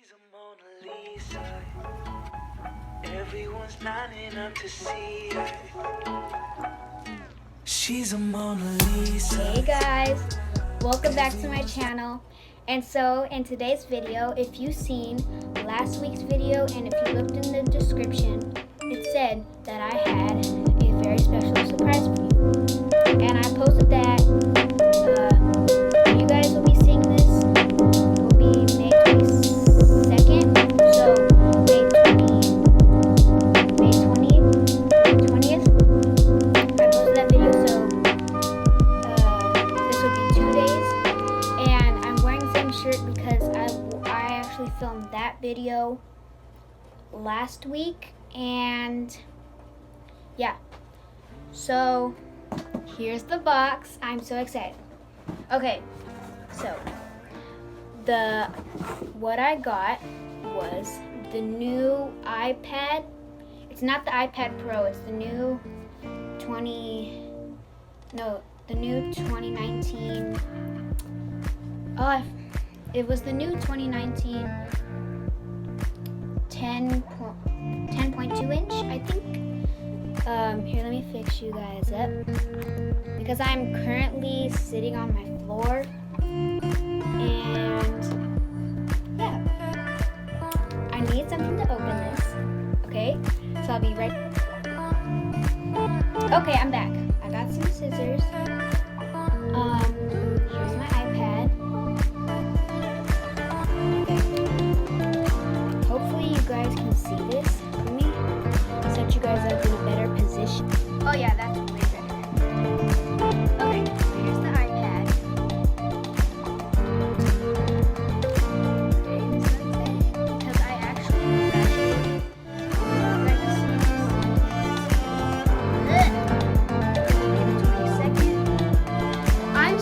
She's a Mona Lisa. Everyone's lining up to see her. She's a Mona Lisa. Hey guys, welcome back to my channel. And so in today's video, if you've seen last week's video and if you looked in the description, it said that I had a very special surprise for you. And I posted that you guys will be seeing this will be May 22nd. So May 20th. I posted that video, so this would be 2 days. And I'm wearing the same shirt because I actually filmed that video last week. And yeah, so here's the box. I'm so excited. Okay, so what I got was the new iPad. It's not the iPad Pro, it's the new 2019. It was the new 2019 10.2 inch, I think. Here, let me fix you guys up because I'm currently sitting on my floor, and yeah, I need something to open this. Okay, so I'll be right. Okay, I'm back. I got some scissors. Here's my iPad. Okay. Hopefully you guys can see this. Let me set you guys up in a better position. Oh yeah, that's way better. Okay, here's the iPad. Okay, I'm so excited because I actually I'm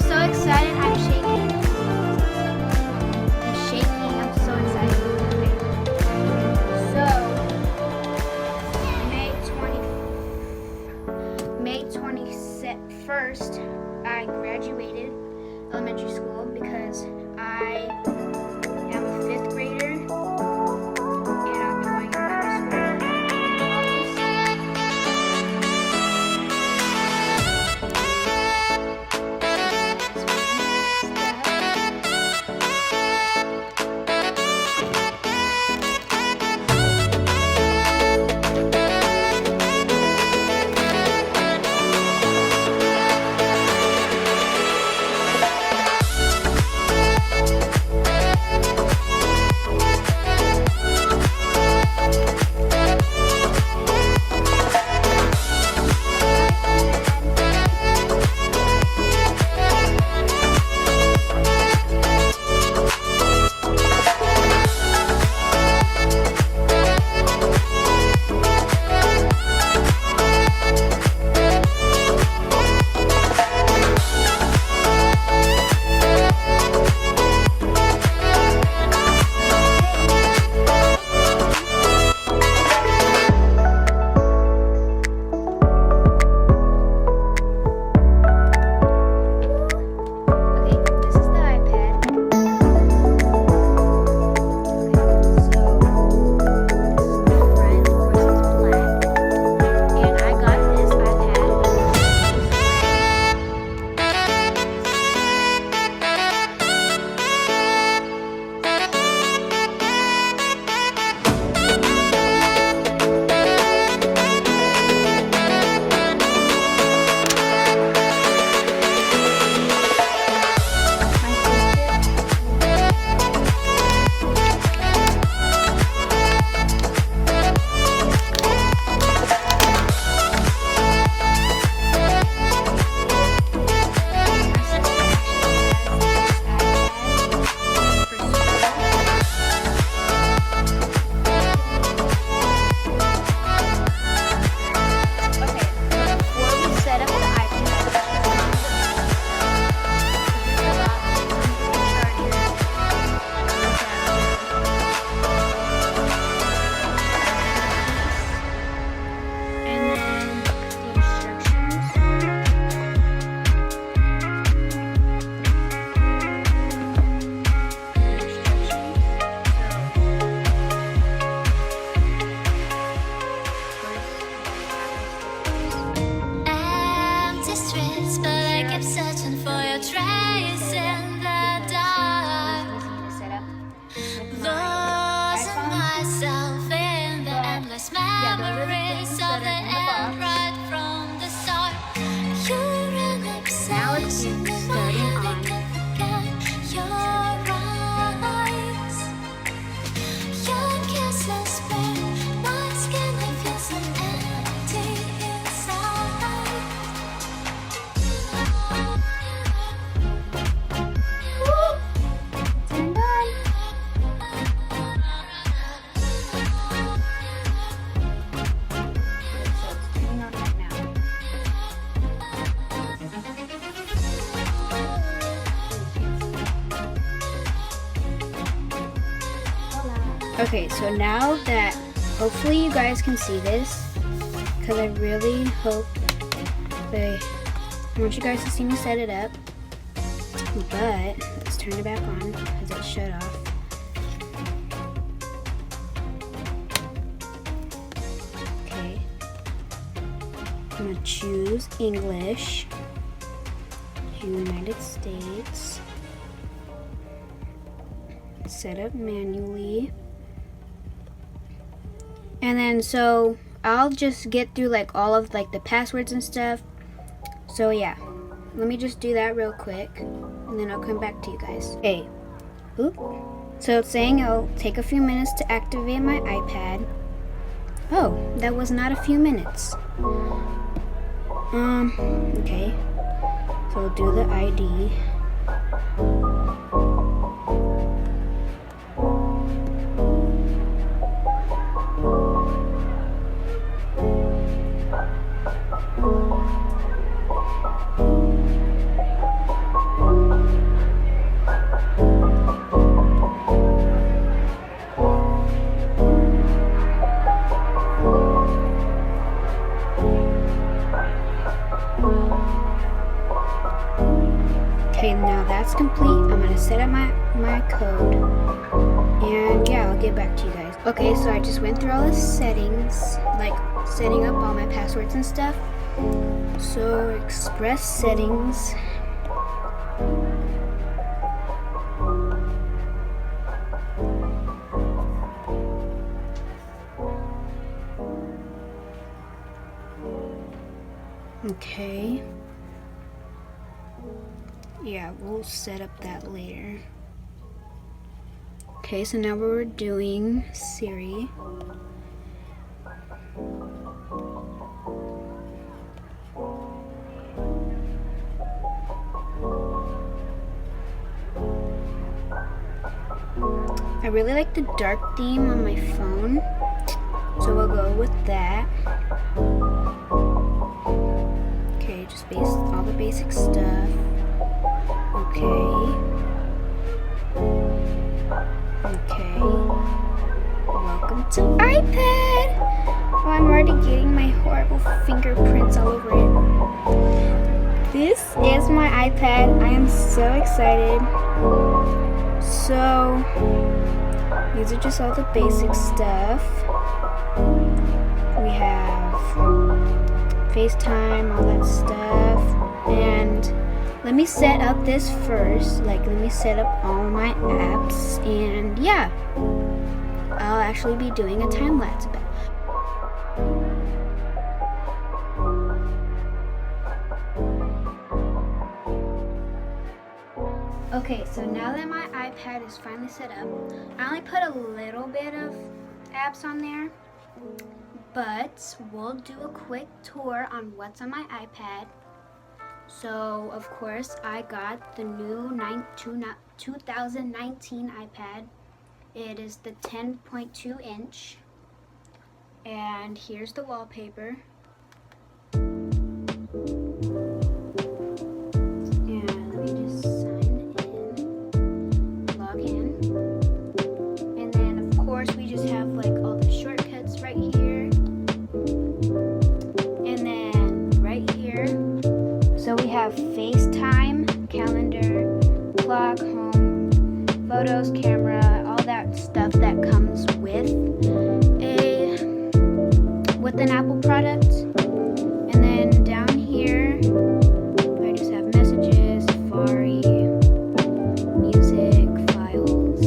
Okay, so now that hopefully you guys can see this, because I really hope I want you guys to see me set it up. But let's turn it back on because it shut off. Okay. I'm gonna choose English, United States, set up manually. And then so I'll just get through like all of like the passwords and stuff. So yeah, let me just do that real quick and then I'll come back to you guys. Okay, oop. So it's saying it'll take a few minutes to activate my iPad. Oh, that was not a few minutes. Okay. So we'll do the ID. Okay, now that's complete. I'm gonna set up my code. And yeah, I'll get back to you guys. Okay, so I just went through all the settings, like setting up all my passwords and stuff. So express settings. Okay. Yeah, we'll set up that later. Okay, so now we're doing Siri. I really like the dark theme on my phone, so we'll go with that. Okay, just all the basic stuff. Okay. Okay. Welcome to iPad! Oh, I'm already getting my horrible fingerprints all over it. This is my iPad. I am so excited. So, these are just all the basic stuff. We have FaceTime, all that stuff. And let me set up this first. Like, let me set up all my apps. And yeah, I'll actually be doing a time lapse of it. Okay, so now that my iPad is finally set up, I only put a little bit of apps on there, but we'll do a quick tour on what's on my iPad. So, of course, I got the new 2019 iPad. It is the 10.2 inch, and here's the wallpaper. We just have like all the shortcuts right here, and then right here, so we have FaceTime, calendar, clock, home, photos, camera, all that stuff that comes with an Apple product. And then down here I just have messages, Safari, music, files,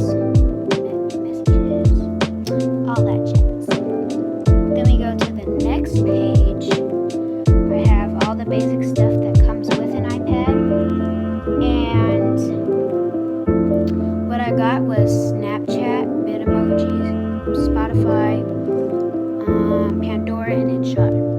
all that jazz. Then we go to the next page. I have all the basic stuff that comes with an iPad. And what I got was Snapchat, Bitmoji, Spotify, Pandora, and InShot.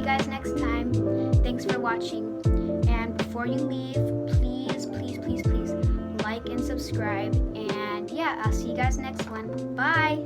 you guys next time. Thanks for watching. And before you leave, please, please, please, please like and subscribe. And yeah, I'll see you guys next one. Bye.